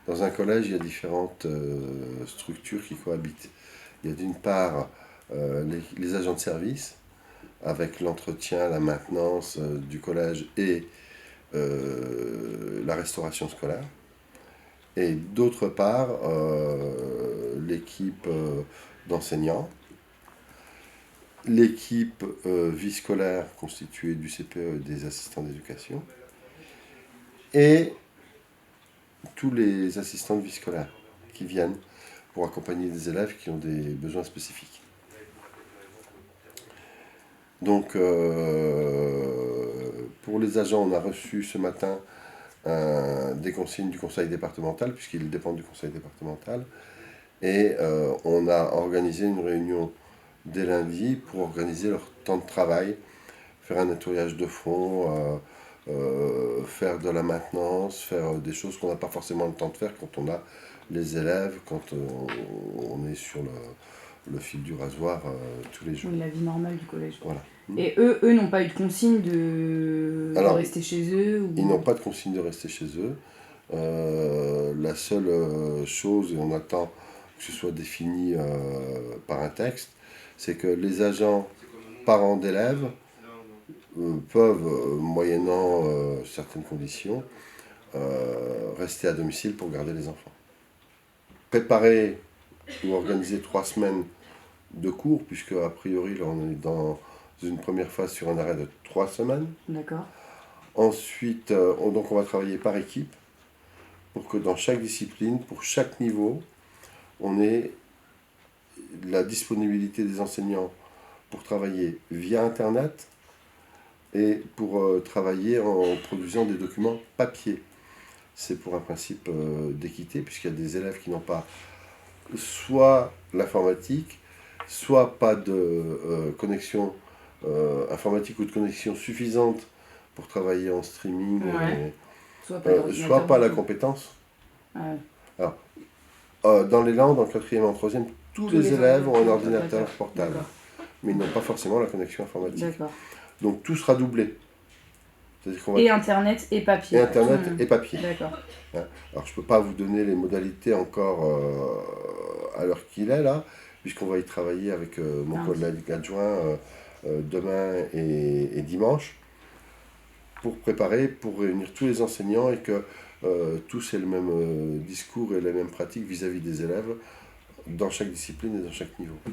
Dans un collège, il y a différentes structures qui cohabitent. Il y a d'une part les agents de service, avec l'entretien, la maintenance du collège et la restauration scolaire. Et d'autre part, l'équipe d'enseignants, l'équipe vie scolaire constituée du CPE et des assistants d'éducation, et tous les assistants de vie scolaire qui viennent pour accompagner des élèves qui ont des besoins spécifiques. Donc, pour les agents, on a reçu ce matin des consignes du conseil départemental, puisqu'ils dépendent du conseil départemental, et on a organisé une réunion dès lundi pour organiser leur temps de travail, faire un nettoyage de fond, faire de la maintenance, faire des choses qu'on n'a pas forcément le temps de faire quand on a les élèves, quand on est sur le fil du rasoir tous les jours. Oui, la vie normale du collège. Voilà. Et eux n'ont pas eu de consigne de rester chez eux ou... Ils n'ont pas de consigne de rester chez eux. La seule chose, et on attend que ce soit défini par un texte, c'est que les agents parents d'élèves peuvent, moyennant certaines conditions, rester à domicile pour garder les enfants. Préparer ou organiser 3 semaines de cours, puisque a priori là, on est dans une première phase sur un arrêt de 3 semaines. D'accord. Ensuite, donc on va travailler par équipe pour que dans chaque discipline, pour chaque niveau, on ait la disponibilité des enseignants pour travailler via Internet et pour travailler en produisant des documents papier. C'est pour un principe d'équité, puisqu'il y a des élèves qui n'ont pas soit l'informatique, soit pas de connexion informatique ou de connexion suffisante pour travailler en streaming, Ouais. soit pas la compétence. Ouais. Alors, dans les Landes, en 4e et en 3e, tous les élèves ont un ordinateur portable, mais ils n'ont pas forcément la connexion informatique. D'accord. Donc tout sera doublé. Et Internet et papier. Et Internet et papier. D'accord. Alors je ne peux pas vous donner les modalités encore à l'heure qu'il est là, puisqu'on va y travailler avec mon collègue adjoint demain et dimanche, pour préparer, pour réunir tous les enseignants et que tous aient le même discours et les mêmes pratiques vis-à-vis des élèves dans chaque discipline et dans chaque niveau.